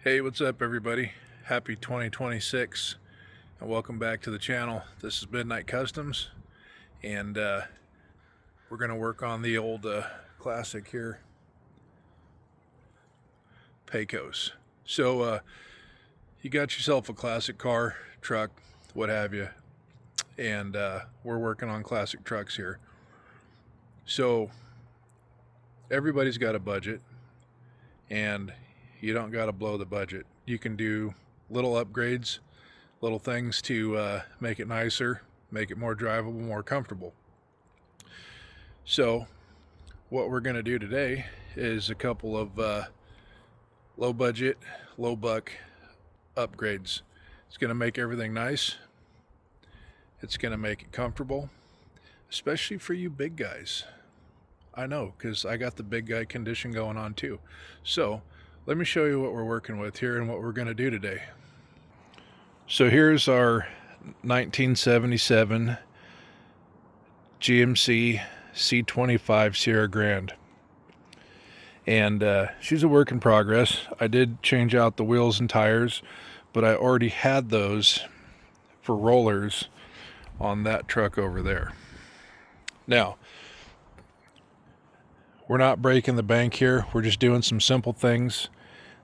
Hey, what's up everybody? Happy 2026 and welcome back to the channel. This is Midnight Customs and we're going to work on the old classic here, Pecos. So you got yourself a classic car, truck, what have you, and we're working on classic trucks here. So everybody's got a budget and you don't got to blow the budget. You can do little upgrades, little things to make it nicer, make it more drivable, more comfortable. So what we're going to do today is a couple of low budget, low buck upgrades. It's going to make everything nice. It's going to make it comfortable, especially for you big guys. I know, because I got the big guy condition going on too. So let me show you what we're working with here and what we're going to do today. So here's our 1977 GMC C20 Sierra Grand. And she's a work in progress. I did change out the wheels and tires, but I already had those for rollers on that truck over there. Now, we're not breaking the bank here. We're just doing some simple things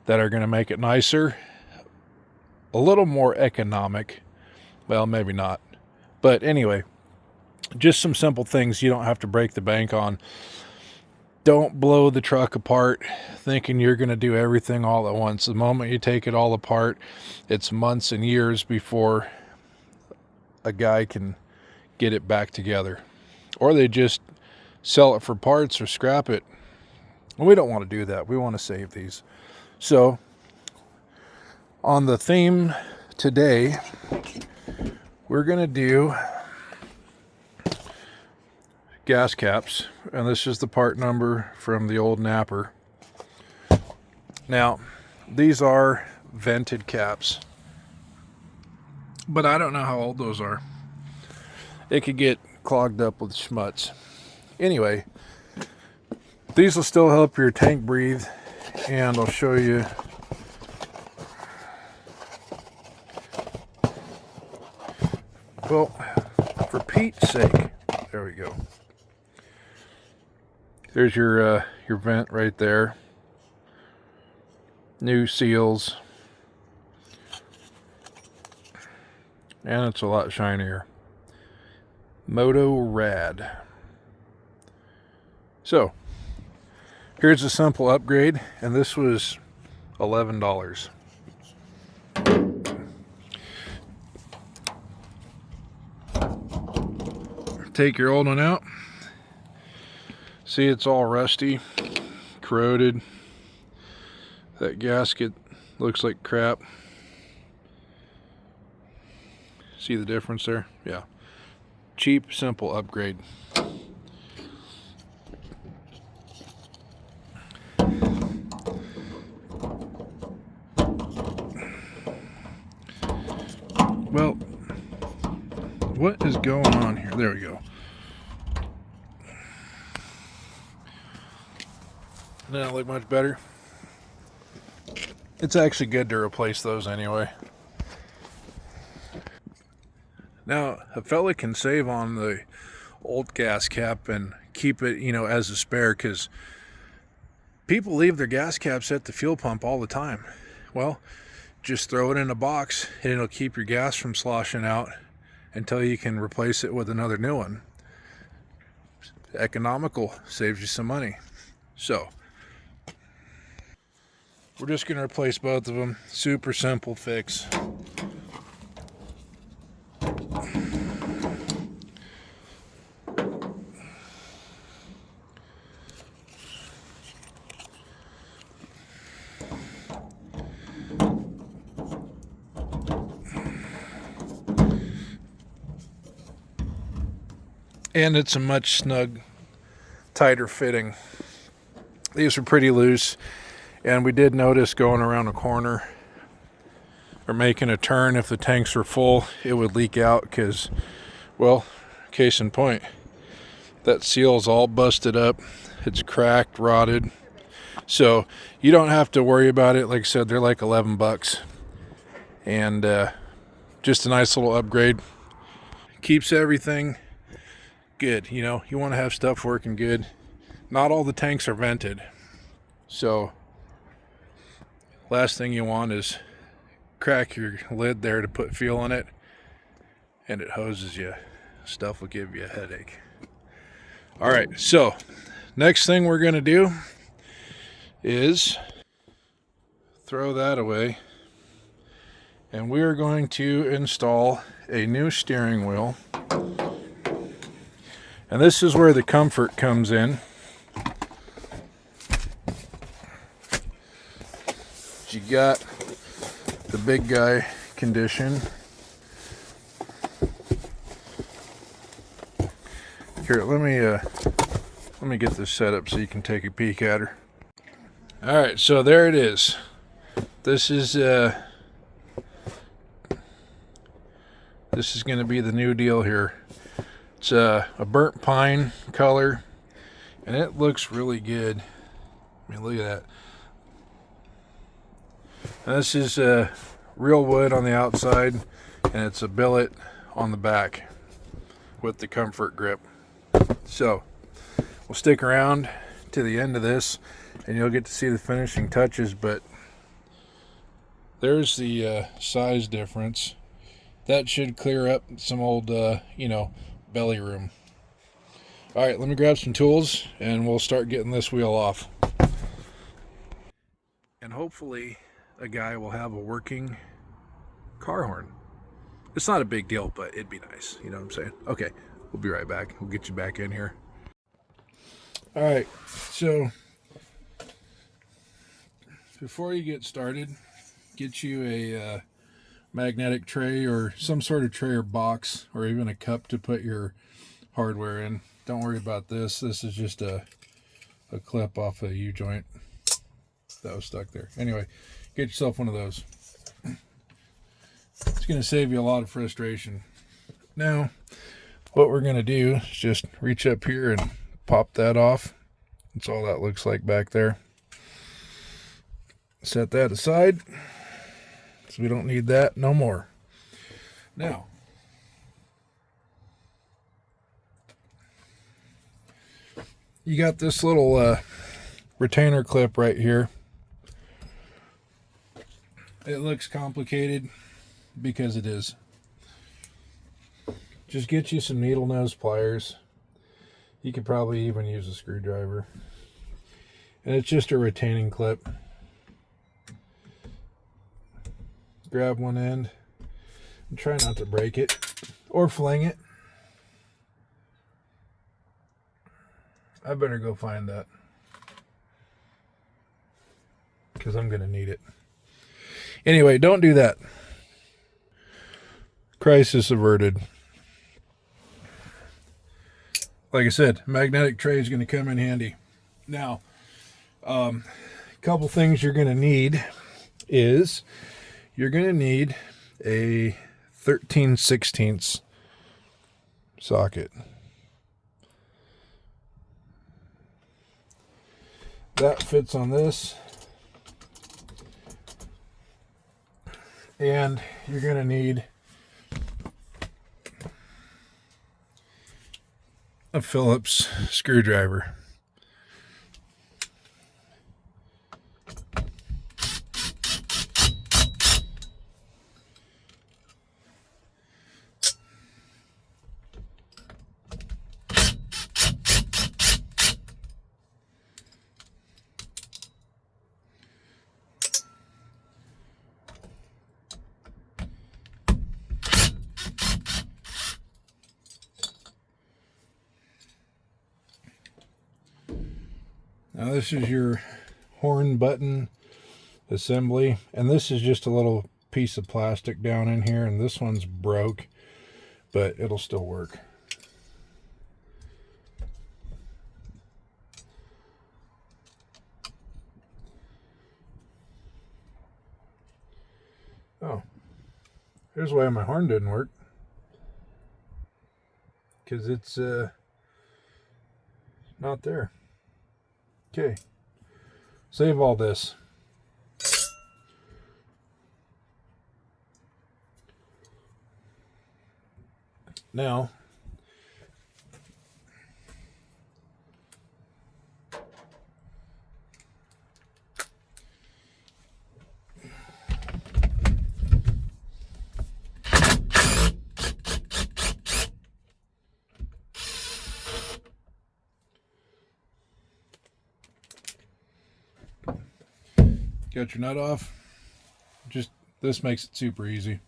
that are going to make it nicer, a little more economic. Well, maybe not. But anyway, just some simple things you don't have to break the bank on. Don't blow the truck apart thinking you're going to do everything all at once. The moment you take it all apart, it's months and years before a guy can get it back together. Or they just sell it for parts or scrap it. And we don't want to do that. We want to save these. So, on the theme today, we're going to do gas caps. And this is the part number from the old Napper. Now, these are vented caps. But I don't know how old those are. It could get clogged up with schmutz. Anyway, these will still help your tank breathe. And I'll show you well, for Pete's sake, there we go. There's your vent right there. New seals. And it's a lot shinier. Moto Rad. So, here's a simple upgrade, and this was $11. Take your old one out. See, it's all rusty, corroded. That gasket looks like crap. See the difference there? Yeah. Cheap, simple upgrade. Well, what is going on here? There we go. Doesn't that look much better? It's actually good to replace those anyway. Now, a fella can save on the old gas cap and keep it, as a spare, because people leave their gas caps at the fuel pump all the time. Well, just throw it in a box and it'll keep your gas from sloshing out until you can replace it with another new one. Economical, saves you some money. So, we're just going to replace both of them. Super simple fix. And it's a much tighter fitting. These were pretty loose, and we did notice going around a corner or making a turn, if the tanks were full, it would leak out because, well, case in point, that seal's all busted up. It's cracked, rotted. So you don't have to worry about it. Like I said, they're like 11 bucks. And just a nice little upgrade. Keeps everything good. You know, you want to have stuff working good. Not all the tanks are vented. So last thing you want is crack your lid there to put fuel in it and it hoses you. Stuff will give you a headache. All right, so next thing we're going to do is throw that away, and we are going to install a new steering wheel. And this is where the comfort comes in. You got the big guy condition. Here, let me get this set up so you can take a peek at her. All right, so there it is. This is going to be the new deal here. It's a burnt pine color, and it looks really good. I mean, look at that. And this is real wood on the outside, and it's a billet on the back with the comfort grip. So we'll stick around to the end of this and you'll get to see the finishing touches, but there's the size difference. That should clear up some old belly room. All right, let me grab some tools and we'll start getting this wheel off. And hopefully a guy will have a working car horn. It's not a big deal, but it'd be nice. You know what I'm saying? Okay, we'll be right back. We'll get you back in here. All right, so before you get started, get you a magnetic tray or some sort of tray or box or even a cup to put your hardware in. Don't worry about this. This is just a clip off a U-joint that was stuck there. Anyway, get yourself one of those. It's going to save you a lot of frustration. Now, what we're going to do is just reach up here and pop that off. That's all that looks like back there. Set that aside, so we don't need that no more. Now, you got this little retainer clip right here. It looks complicated because it is. Just get you some needle nose pliers. You could probably even use a screwdriver. And it's just a retaining clip. Grab one end and try not to break it or fling it. I better go find that because I'm going to need it. Anyway, don't do that. Crisis averted. Like I said, magnetic tray is going to come in handy. Now, a couple things you're going to need is you're going to need a 13/16 socket. That fits on this. And you're going to need a Phillips screwdriver. Now this is your horn button assembly, and this is just a little piece of plastic down in here, and this one's broke, but it'll still work. Oh, here's why my horn didn't work, because it's not there. Okay, save all this. Now, got your nut off. Just this makes it super easy.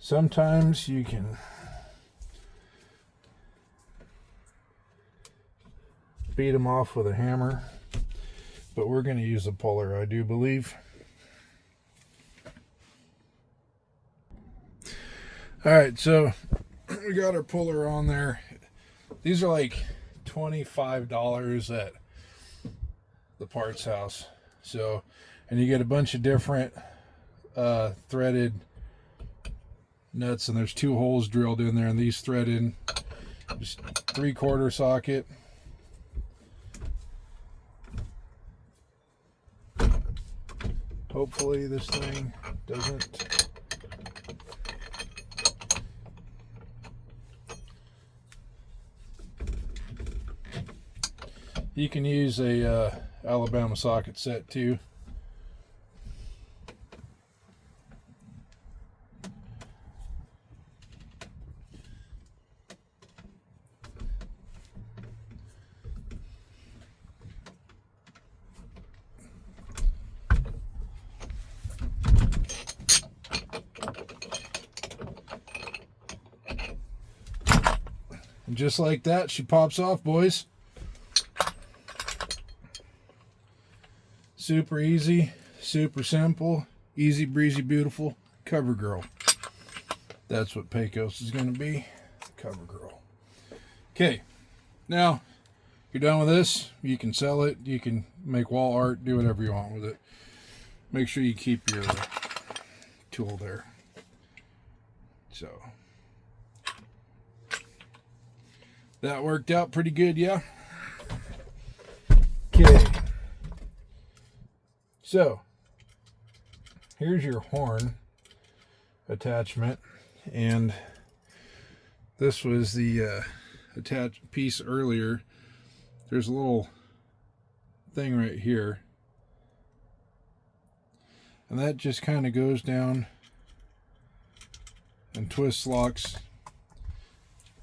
Sometimes you can beat them off with a hammer, but we're going to use a puller, I do believe. Alright, so we got our puller on there. These are like $25 at the parts house. So, and you get a bunch of different threaded nuts, and there's 2 holes drilled in there, and these thread in just 3/4 socket. Hopefully this thing doesn't. You can use a Alabama socket set too. And just like that, she pops off, boys. Super easy, super simple, easy breezy, beautiful cover girl. That's what Pecos is going to be, cover girl. Okay, now you're done with this. You can sell it, you can make wall art, do whatever you want with it. Make sure you keep your tool there. So that worked out pretty good, yeah? Okay. So, here's your horn attachment, and this was the attached piece earlier. There's a little thing right here, and that just kind of goes down and twist locks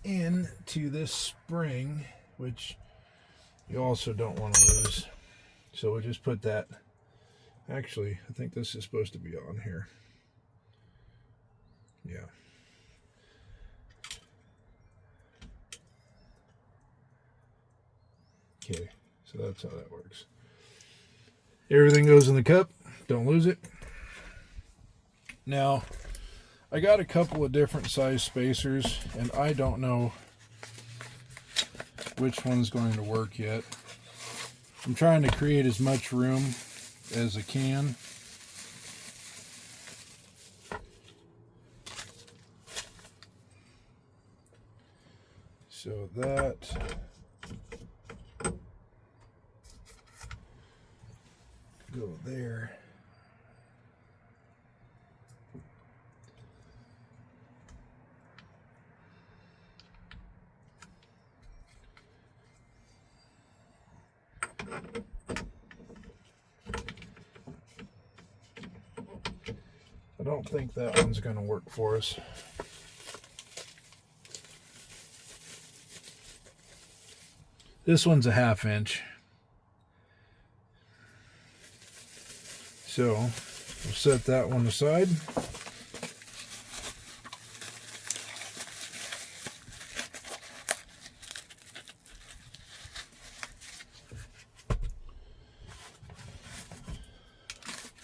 into this spring, which you also don't want to lose. So we'll just put that. Actually, I think this is supposed to be on here. Yeah. Okay, so that's how that works. Everything goes in the cup. Don't lose it. Now, I got a couple of different size spacers, and I don't know which one's going to work yet. I'm trying to create as much room as I can. So that go there. I don't think that one's going to work for us. This one's a 1/2 inch. So we'll set that one aside.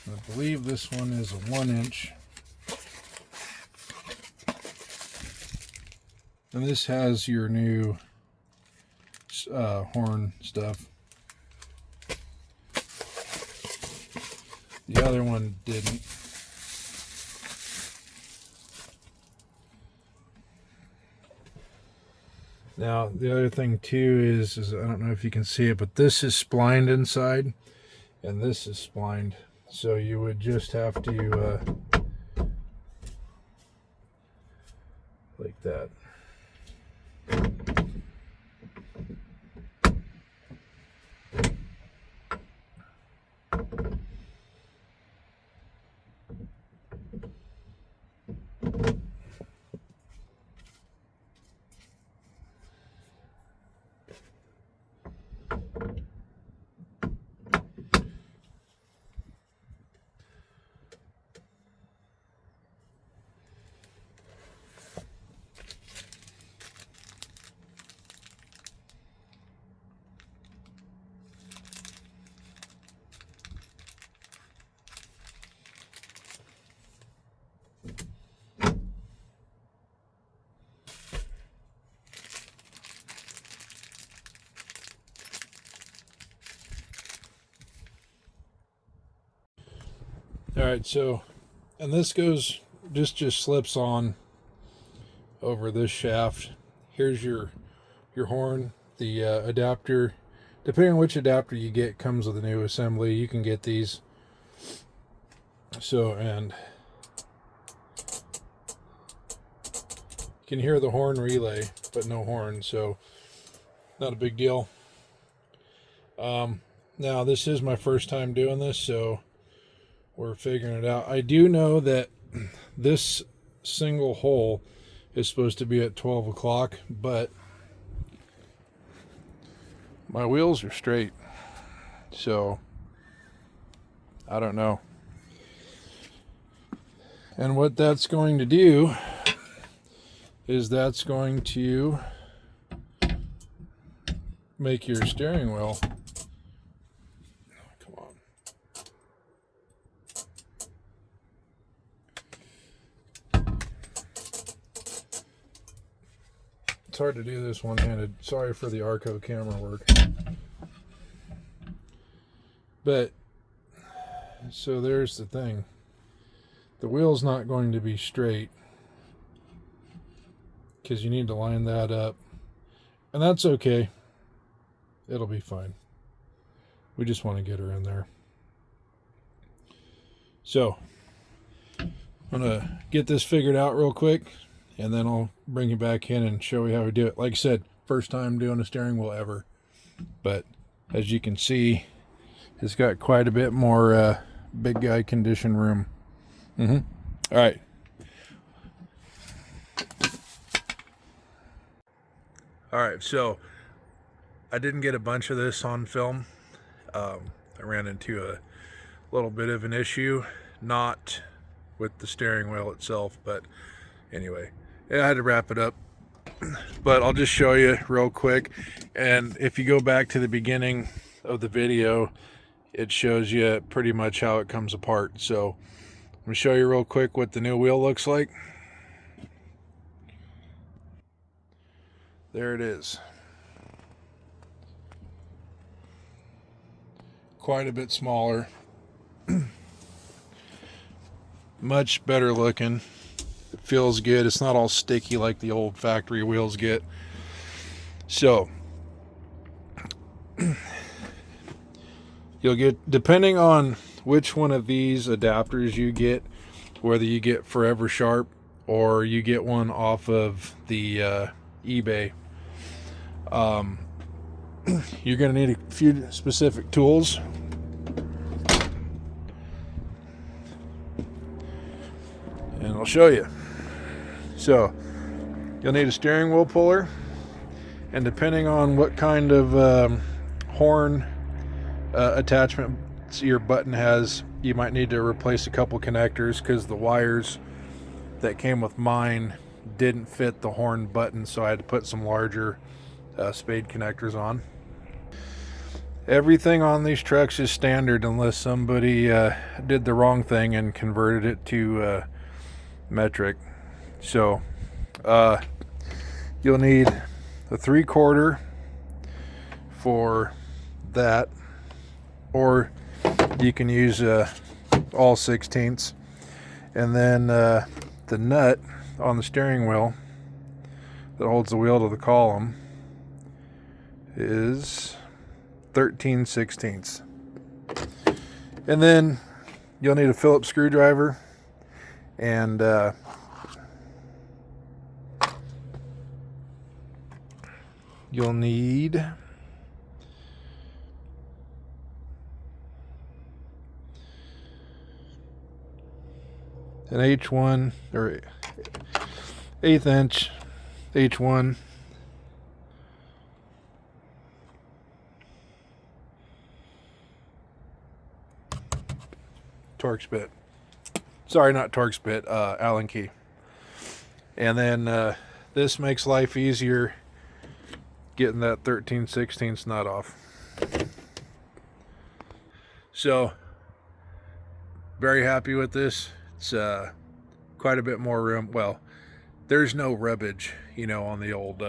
I believe this one is a 1 inch. And this has your new horn stuff. The other one didn't. Now, the other thing too is I don't know if you can see it, but this is splined inside, and this is splined. So you would just have to, like that. All right, so, and this goes, just slips on over this shaft. Here's your horn. The adapter, depending on which adapter you get, comes with a new assembly. You can get these. So, and you can hear the horn relay, but no horn, so not a big deal. Now, this is my first time doing this, so we're figuring it out. I do know that this single hole is supposed to be at 12 o'clock, but my wheels are straight, so I don't know. And what that's going to do is that's going to make your steering wheel, come on, it's hard to do this one-handed. Sorry for the Arco camera work. But, so there's the thing. The wheel's not going to be straight because you need to line that up. And that's okay. It'll be fine. We just want to get her in there. So, I'm going to get this figured out real quick, and then I'll bring you back in and show you how we do it. Like I said, first time doing a steering wheel ever. But, as you can see, it's got quite a bit more big guy condition room. All right. All right, so I didn't get a bunch of this on film. I ran into a little bit of an issue, not with the steering wheel itself, but anyway, I had to wrap it up. But I'll just show you real quick. And if you go back to the beginning of the video, it shows you pretty much how it comes apart. So let me show you real quick what the new wheel looks like. There it is. Quite a bit smaller. Much better looking. It feels good. It's not all sticky like the old factory wheels get. So you'll get, depending on which one of these adapters you get, whether you get Forever Sharp or you get one off of the eBay, you're going to need a few specific tools. And I'll show you. So you'll need a steering wheel puller, and depending on what kind of horn attachment your button has, you might need to replace a couple connectors because the wires that came with mine didn't fit the horn button, so I had to put some larger spade connectors on. Everything on these trucks is standard unless somebody did the wrong thing and converted it to metric. So you'll need a 3/4 for that, or you can use all 16ths. And then the nut on the steering wheel that holds the wheel to the column is 13/16. And then you'll need a Phillips screwdriver and you'll need an H1 or 1/8 inch H1 Torx bit. Sorry, not Torx bit, Allen key. And then this makes life easier getting that 13/16 nut off. So, very happy with this. It's quite a bit more room. Well, there's no rubbage, you know, on the old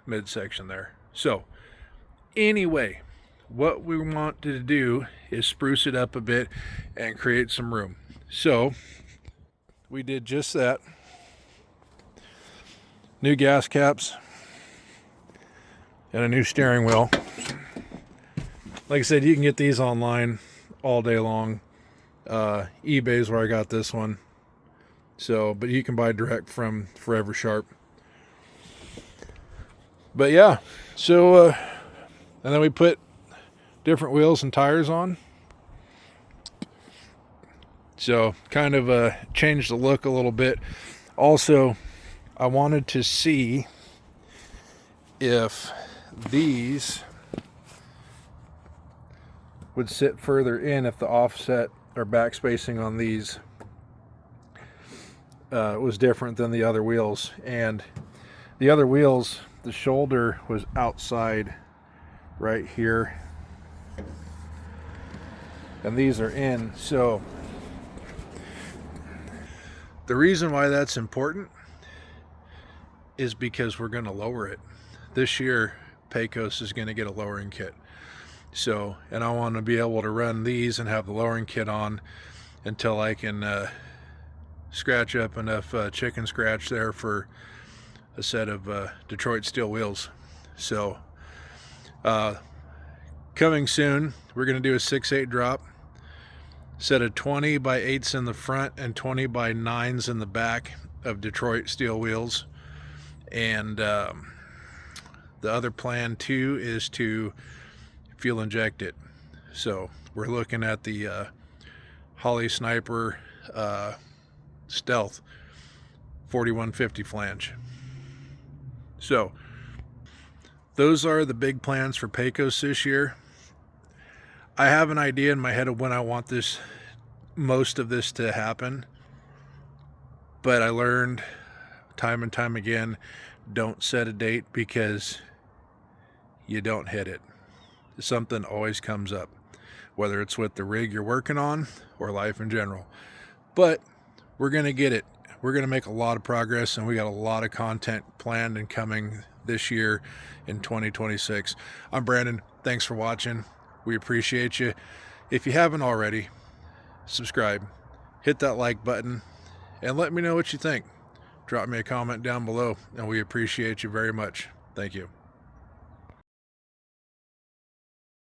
midsection there. So, anyway, what we want to do is spruce it up a bit and create some room. So, we did just that. New gas caps and a new steering wheel. Like I said, you can get these online all day long. eBay is where I got this one. So, but you can buy direct from Forever Sharp. But yeah, so and then we put different wheels and tires on. So kind of changed the look a little bit. Also, I wanted to see if these would sit further in, if the offset or back spacing on these was different than the other wheels. And the other wheels, the shoulder was outside right here, and these are in. So the reason why that's important is because we're going to lower it. This year, Pecos is going to get a lowering kit. So, and I want to be able to run these and have the lowering kit on until I can scratch up enough chicken scratch there for a set of Detroit steel wheels. So, coming soon, we're going to do a 6/8 drop. Set of 20x8s in the front and 20x9s in the back of Detroit steel wheels. And the other plan too is to fuel inject it. So we're looking at the Holley Sniper Stealth 4150 flange. So those are the big plans for Pecos this year. I have an idea in my head of when I want most of this to happen, but I learned time and time again, don't set a date because you don't hit it. Something always comes up, whether it's with the rig you're working on or life in general. But we're going to get it. We're going to make a lot of progress, and we got a lot of content planned and coming this year in 2026. I'm Brandon. Thanks for watching. We appreciate you. If you haven't already, subscribe, hit that like button, and let me know what you think. Drop me a comment down below, and we appreciate you very much. Thank you.